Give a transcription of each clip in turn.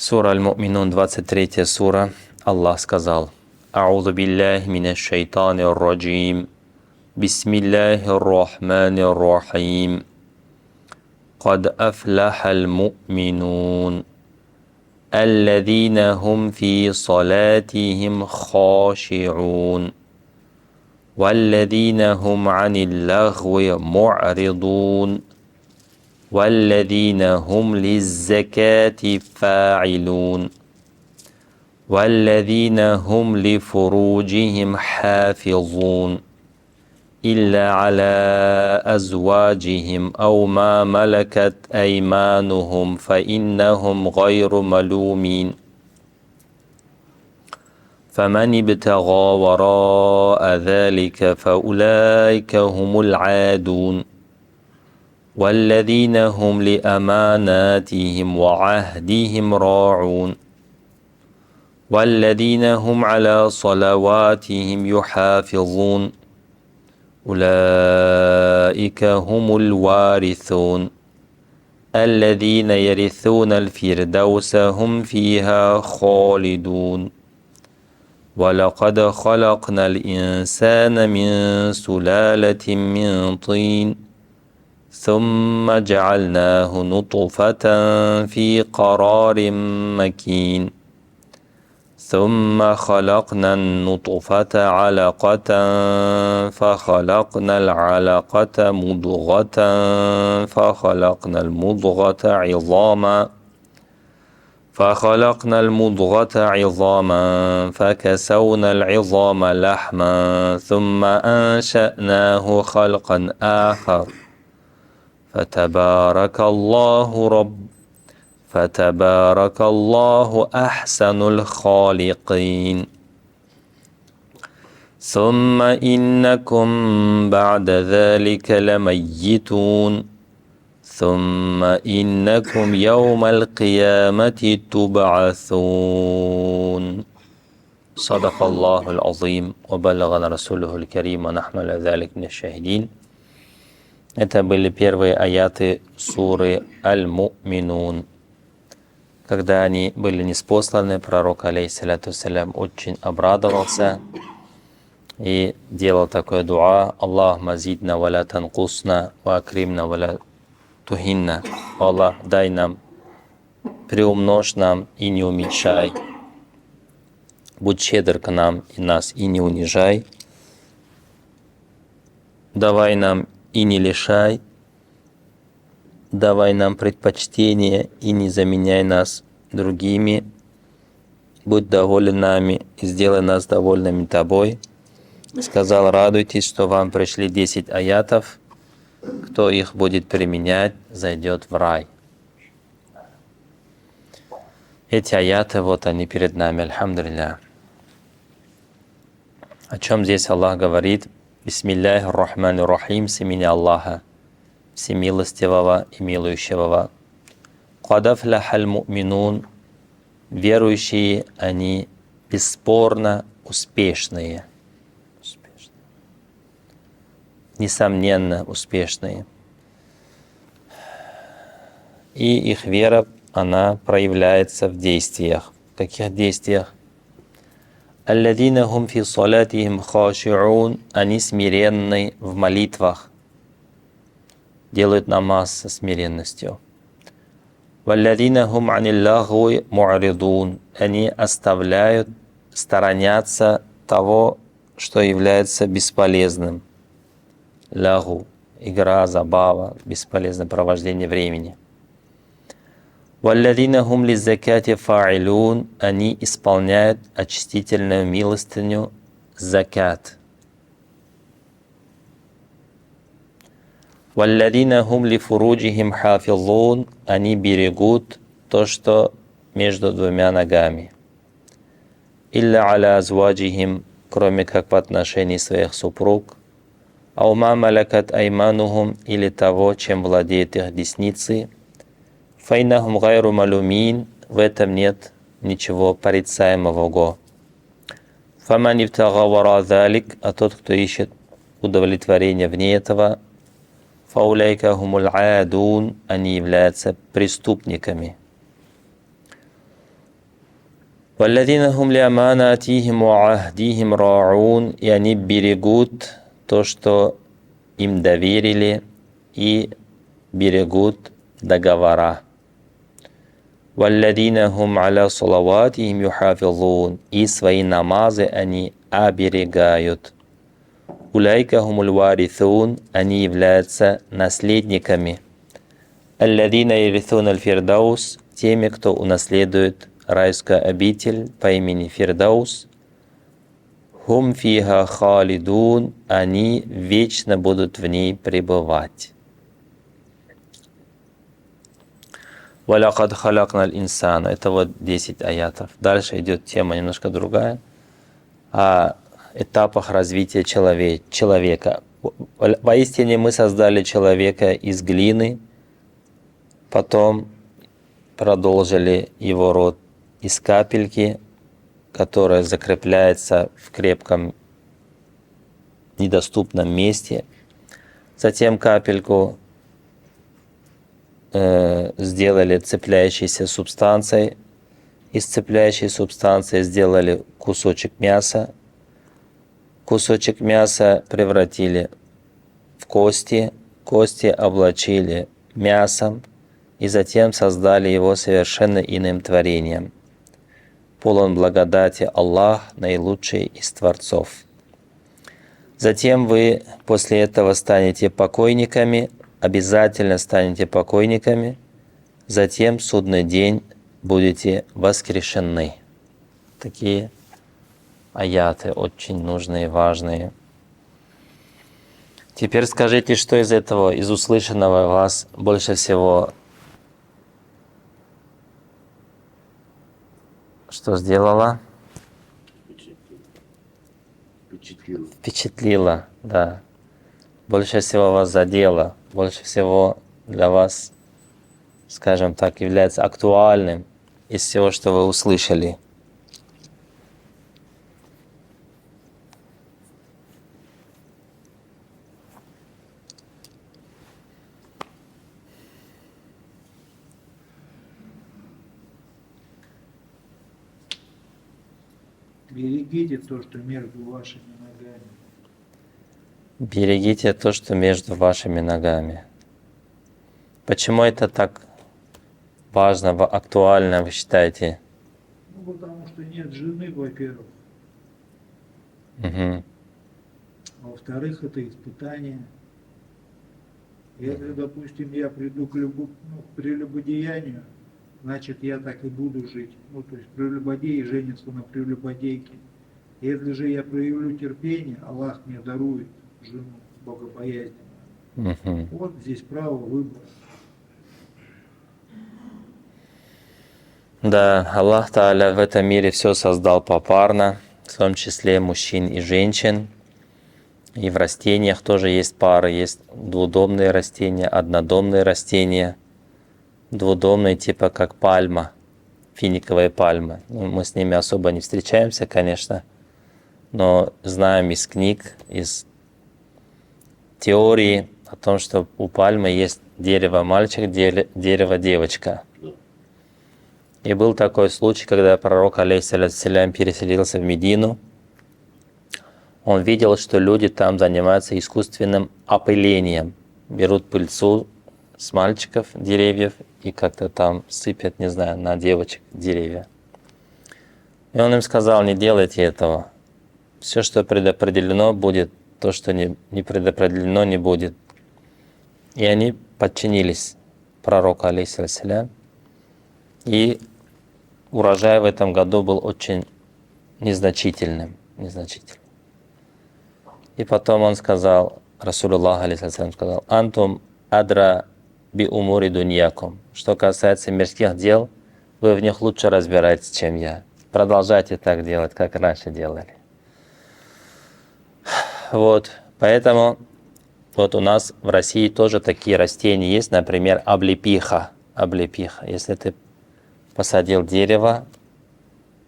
Сура Аль-Му'минун, 23 сура. Аллах сказал: А'удhu билляхи минаш шайтанир раджим. Бисмиллахир рахманир рахим. Кад афляхал му'минун. Алладзина хум фи салатихим хаши'ун. Валладзина хум анил лагви му'ридун. والذين هم للزكاة فاعلون والذين هم لفروجهم حافظون إلا على أزواجهم أو ما ملكت أيمانهم فإنهم غير ملومين فمن ابتغى وراء ذلك فأولئك هم العادون والذين هم لأماناتهم وعهدهم راعون والذين هم على صلواتهم يحافظون أولئك هم الوارثون الذين يرثون الفردوس هم فيها خالدون ولقد خلقنا الإنسان من سلالة من طين ثم جعلناه نطفة في قرار مكين ثم خلقنا النطفة علقة فخلقنا العلقة مضغة فخلقنا المضغة عظاما فكسونا العظام لحما ثم أنشأناه خلقا آخر فتبارك الله أحسن الخالقين ثم إنكم بعد ذلك لميتون ثم إنكم يوم القيامة تبعثون صدق الله العظيم وبلغنا رسوله الكريم ونحن على ذلك من الشاهدين. Это были первые аяты суры Аль-Му'минун. Когда они были ниспосланы, пророк, алейхиссаляту вассалям, очень обрадовался и делал такое дуа: Аллахумма зидна ва ла танкусна, ва акримна ва ла тухинна. Аллах, дай нам, приумножь нам и не уменьшай. Будь щедр к нам и нас и не унижай. Давай нам и не лишай, давай нам предпочтение и не заменяй нас другими, будь доволен нами и сделай нас довольными тобой. Сказал: радуйтесь, что вам пришли 10 аятов, кто их будет применять, зайдет в рай. Эти аяты, вот они перед нами, альхамдулилля. О чем здесь Аллах говорит? Бисмиллахи рахмани рахим, с имени Аллаха, всемилостивого и милующего. Кад афляхал му'минун, верующие, они бесспорно успешные. Несомненно успешные. И их вера, она проявляется в действиях. В каких действиях? Алладзина хум фи салатихим хаши'ун, они смиренны в молитвах, делают намаз со смиренностью. Валладзина хум анил лагви му'ридун, они оставляют, сторонятся того, что является бесполезным. Лагу, игра, забава, бесполезное провождение времени. Валладзина хум лиззакати фа'илун, они исполняют очистительную милостыню закат. Валладзина хум лифуруджихим хафизун, они берегут то, что между двумя ногами. Илля аля азваджихим, кроме как в отношении своих супруг. Ау ма малакат айманухум, или того, чем владеет их десницы. Файнахум гайру малумин, в этом нет ничего порицаемого. Фаман ибтага вара залик, а тот, кто ищет удовлетворения вне этого, фауляйка хумуль аадун, они являются преступниками. وَالَّذِينَ هُمْ لِأَمَانَاتِهِمْ وَعَهْدِهِمْ رَاعُونَ. И они берегут то, что им доверили, и берегут договора. وَالَّذِينَ هُمْ عَلَى صَلَوَاتِهِمْ يُحَافِظُونَ. И свои намазы они оберегают. أُولَٰئِكَ هُمُ الْوَارِثُونَ. Они являются наследниками. الَّذِينَ يَرِثُونَ الْفِرْدَوْسَ. Теми, кто унаследует райскую обитель по имени Фирдаус. «Хум фиха халидун». Они вечно будут в ней пребывать. «Валякад халякнал инсана». Это вот 10 аятов. Дальше идет тема немножко другая. О этапах развития человека. Воистине мы создали человека из глины, потом продолжили его род из капельки, которая закрепляется в крепком, недоступном месте. Затем капельку сделали цепляющейся субстанцией. Из цепляющей субстанции сделали кусочек мяса. Кусочек мяса превратили в кости. Кости облачили мясом. И затем создали его совершенно иным творением. Полон благодати Аллах, наилучший из творцов. Затем вы после этого станете покойниками, обязательно станете покойниками, затем в судный день будете воскрешены. Такие аяты очень нужные, важные. Теперь скажите, что из этого, из услышанного вас больше всего что сделала? Впечатлила, да. Больше всего вас задело, больше всего для вас, скажем так, является актуальным из всего, что вы услышали. Берегите то, что между вашими ногами. Берегите то, что между вашими ногами. Почему это так важно, актуально, вы считаете? Ну, потому что нет жены, во-первых. Угу. Во-вторых, это испытание. Если, допустим, я приду к прелюбодеянию, значит, я так и буду жить. Ну, то есть прелюбодей женится на прелюбодейке. Если же я проявлю терпение, Аллах мне дарует жену богобоязненную. Угу. Вот здесь право выбора. Да, Аллах Тааля в этом мире все создал попарно, в том числе мужчин и женщин. И в растениях тоже есть пары, есть двудомные растения, однодомные растения. Двудомные типа как пальма, финиковая пальма. Мы с ними особо не встречаемся, конечно, но знаем из книг, из теории о том, что у пальмы есть дерево мальчик, дерево девочка. И был такой случай, когда пророк, алейхиссалям, переселился в Медину. Он видел, что люди там занимаются искусственным опылением. Берут пыльцу с мальчиков деревьев и как-то там сыпят, не знаю, на девочек деревья. И он им сказал: не делайте этого. Все, что предопределено, будет, то, что не предопределено, не будет. И они подчинились пророку, алейхиссалям. И урожай в этом году был очень незначительным. И потом он сказал, Расулуллах, алейхиссалям, сказал: «Антум адра би умури дуньякум». Что касается мирских дел, вы в них лучше разбираетесь, чем я. Продолжайте так делать, как раньше делали. Вот, поэтому вот у нас в России тоже такие растения есть, например, облепиха. Облепиха. Если ты посадил дерево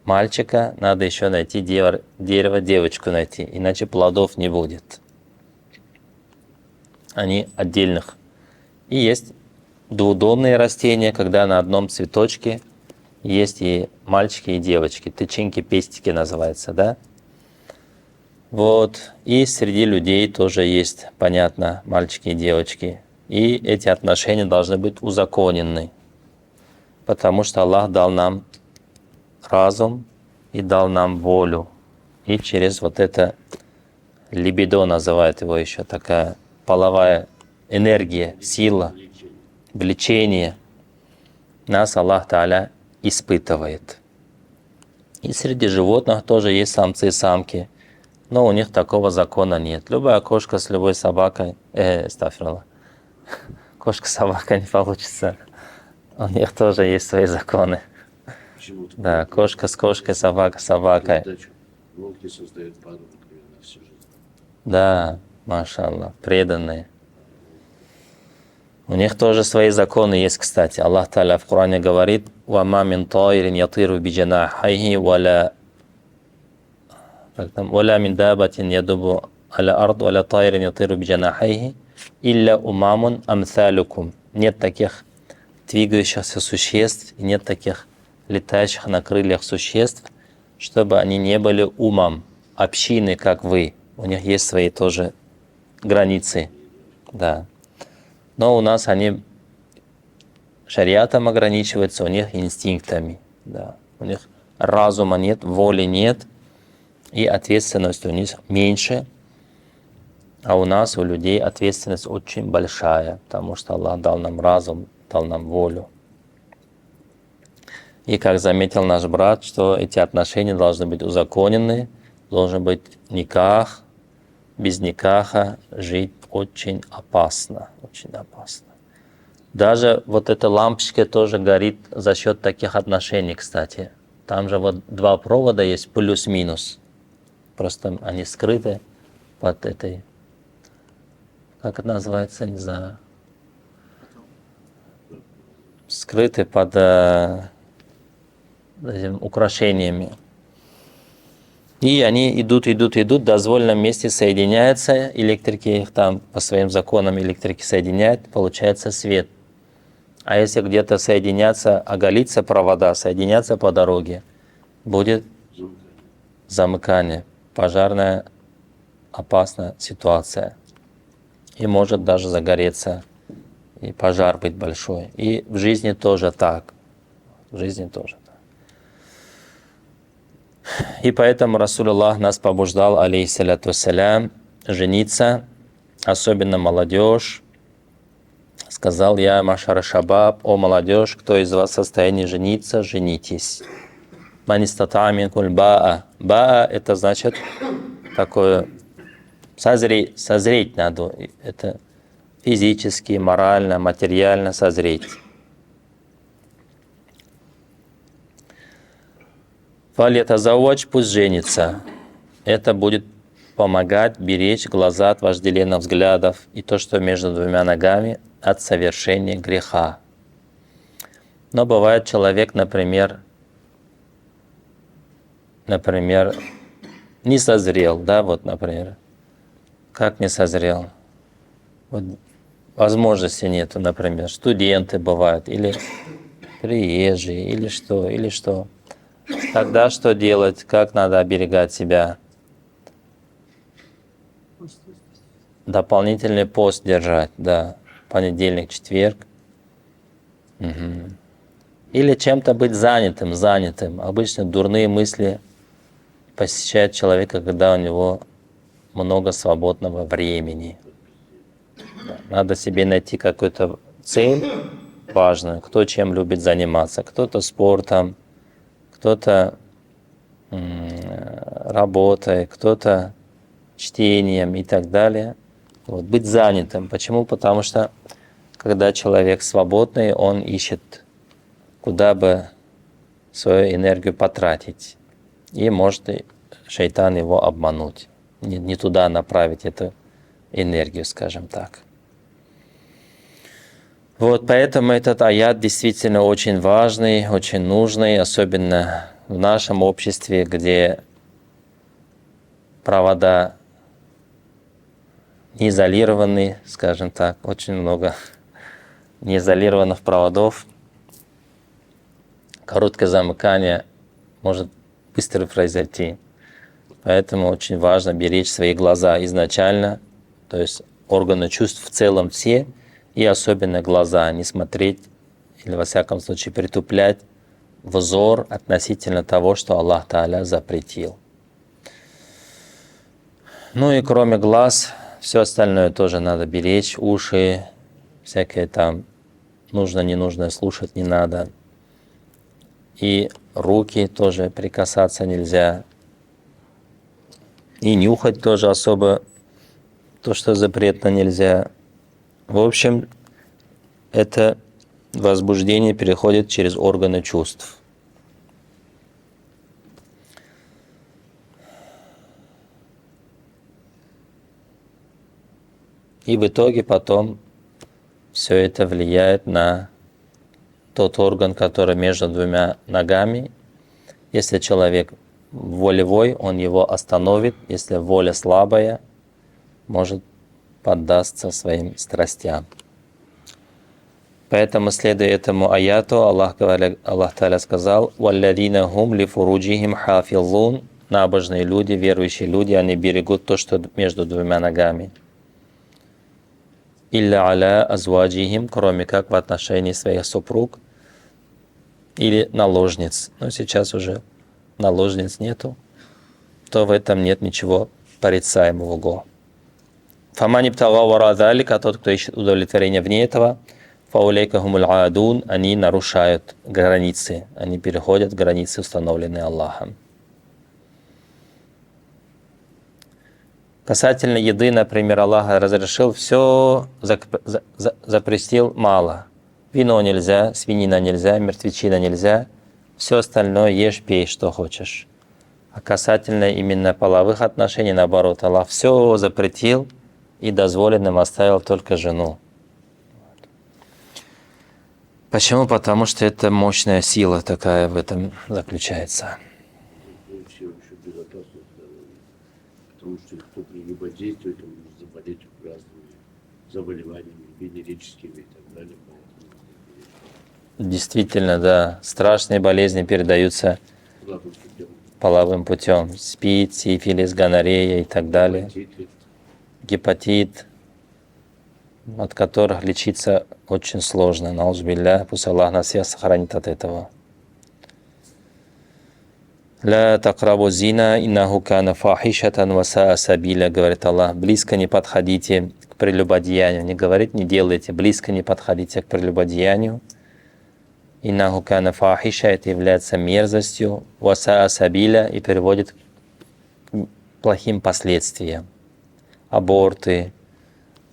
мальчика, надо еще найти дерево девочку найти, иначе плодов не будет. Они отдельных. И есть двудомные растения, когда на одном цветочке есть и мальчики, и девочки. Тычинки, пестики называется, да? Вот. И среди людей тоже есть, понятно, мальчики и девочки. И эти отношения должны быть узаконены. Потому что Аллах дал нам разум и дал нам волю. И через вот это либидо называют его еще, такая половая энергия, сила, влечение. Нас Аллах Тааля испытывает. И среди животных тоже есть самцы и самки. Но у них такого закона нет. Любая кошка с любой собакой... Стафиралла. Кошка-собака не получится. У них тоже есть свои законы. Почему-то Да, кошка с кошкой, собака с собакой. волки создают пару, например, на всю жизнь. Да, машаллах, преданные. У них тоже свои законы есть, кстати. Аллах Та'аля в Коране говорит: «Вама мин таирин ятиру биджанахайхи валя мин дабатин ядубу аля ард валя таирин ятиру биджанахайхи илля умамун амсалюкум». Нет таких двигающихся существ, и нет таких летающих на крыльях существ, чтобы они не были умом, общины, как вы. У них есть свои тоже границы. Да. Но у нас они шариатом ограничиваются, у них инстинктами. Да. У них разума нет, воли нет, и ответственность у них меньше. А у нас, у людей, ответственность очень большая, потому что Аллах дал нам разум, дал нам волю. И как заметил наш брат, что эти отношения должны быть узаконены, должен быть никах. Без никаха жить очень опасно, очень опасно. Даже вот эта лампочка тоже горит за счет таких отношений, кстати. Там же вот два провода есть, плюс-минус. Просто они скрыты под этой, как это называется, не знаю. Скрыты под этими украшениями. И они идут, в дозволенном месте соединяются, электрики их там по своим законам электрики соединяют, получается свет. А если где-то соединятся, оголиться провода, соединяться по дороге, будет замыкание, пожарная опасная ситуация. И может даже загореться, и пожар быть большой. И в жизни тоже так. В жизни тоже так. И поэтому Расулуллах нас побуждал, алейхиссаляту вассалям, жениться, особенно молодежь. Сказал: я машара шабаб, о молодежь, кто из вас в состоянии жениться, женитесь. Манистата минкум баа. Баа — это значит такое созреть надо. Это физически, морально, материально созреть. Фалятазавадж, пусть женится. Это будет помогать беречь глаза от вожделенных взглядов и то, что между двумя ногами, от совершения греха. Но бывает человек, например, не созрел, да, вот, например. Как не созрел? Вот возможности нету, например. Студенты бывают, или приезжие, или что. Тогда что делать? Как надо оберегать себя? Дополнительный пост держать, да. Понедельник, четверг. Угу. Или чем-то быть занятым. Обычно дурные мысли посещают человека, когда у него много свободного времени. Да. Надо себе найти какую-то цель важную. Кто чем любит заниматься. Кто-то спортом, кто-то работой, кто-то чтением и так далее. Вот, быть занятым. Почему? Потому что когда человек свободный, он ищет, куда бы свою энергию потратить. И может шайтан его обмануть. Не туда направить эту энергию, скажем так. Вот поэтому этот аят действительно очень важный, очень нужный, особенно в нашем обществе, где провода не изолированы, скажем так, очень много неизолированных проводов. короткое замыкание может быстро произойти. Поэтому очень важно беречь свои глаза изначально, то есть органы чувств в целом все, и особенно глаза, не смотреть или, во всяком случае, притуплять взор относительно того, что Аллах Тааля запретил. Ну и кроме глаз, все остальное тоже надо беречь, уши, всякое там нужно-ненужное слушать не надо. И руки тоже прикасаться нельзя. И нюхать тоже особо то, что запретно, нельзя. В общем, это возбуждение переходит через органы чувств. И в итоге потом все это влияет на тот орган, который между двумя ногами. Если человек волевой, он его остановит. Если воля слабая, может поддастся своим страстям. Поэтому, следуя этому аяту, Аллах Та'аля сказал: «Валладина хум ли фуруджихим хафизун». Набожные люди, верующие люди, они берегут то, что между двумя ногами. «Илля аля азваджихим», кроме как в отношении своих супруг или наложниц. Но сейчас уже наложниц нету, то в этом нет ничего порицаемого. «Фамани птага вара залика», тот, кто ищет удовлетворения вне этого, «фаулейка хумуль аадун», они нарушают границы, они переходят границы, установленные Аллахом. Касательно еды, например, Аллах разрешил все, запретил мало. Вино нельзя, свинина нельзя, мертвечина нельзя. Все остальное ешь, пей, что хочешь. А касательно именно половых отношений, наоборот, Аллах все запретил и дозволенным оставил только жену. Почему? Потому что это мощная сила такая в этом заключается. Вообще безопасность здоровья. Потому что кто прелюбодействует, он может заболеть разными заболеваниями, венерическими и так далее. Действительно, да, страшные болезни передаются половым путем. СПИД, сифилис, гонорея и так далее. Гепатит, от которых лечиться очень сложно. Наузбилля, пусть Аллах нас всех сохранит от этого. «Ля такрабу зина, иннаху кана фахишатан ва саа сабиля», говорит Аллах. Близко не подходите к прелюбодеянию. Не говорит, не делайте. Близко не подходите к прелюбодеянию. «Иннаху кана фахиша», это является мерзостью. «Ва саа сабиля», и приводит к плохим последствиям. Аборты,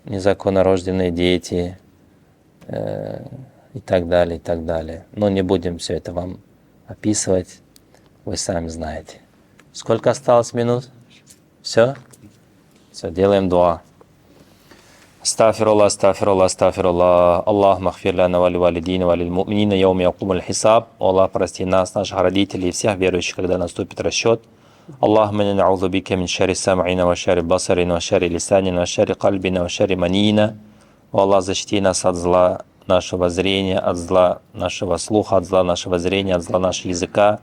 незаконно рожденные дети и так далее, и так далее. Но не будем все это вам описывать. Вы сами знаете. Сколько осталось минут? Все? Все, делаем дуа. Астафируллах, астафируллах, астафируллах. Аллах махфир ляна вали валидина валил му'минина яум якумуль хисаб. Аллах, прости нас, наших родителей и всех верующих, когда наступит расчет. Аллахумма инна на'удhu бика мин шарри сам'ина ва шарри басарина ва шарри лисанина ва шарри кальбина ва шарри манина. О Аллах, защити нас от зла нашего зрения, от зла нашего слуха, от зла нашего зрения, от зла нашего языка,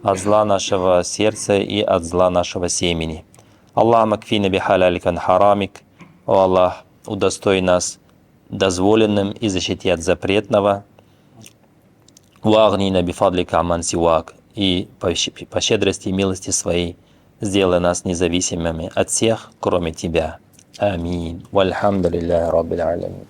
от зла нашего сердца и от зла нашего семени. Аллах макфина бихалялика ан харамик. О Аллах, удостой нас дозволенным и защити от запретного. Вагнина бифадлика аман сивак. И по щедрости и милости своей сделай нас независимыми от всех, кроме Тебя. Амин. Вальхамдулилляхи раббил алямин.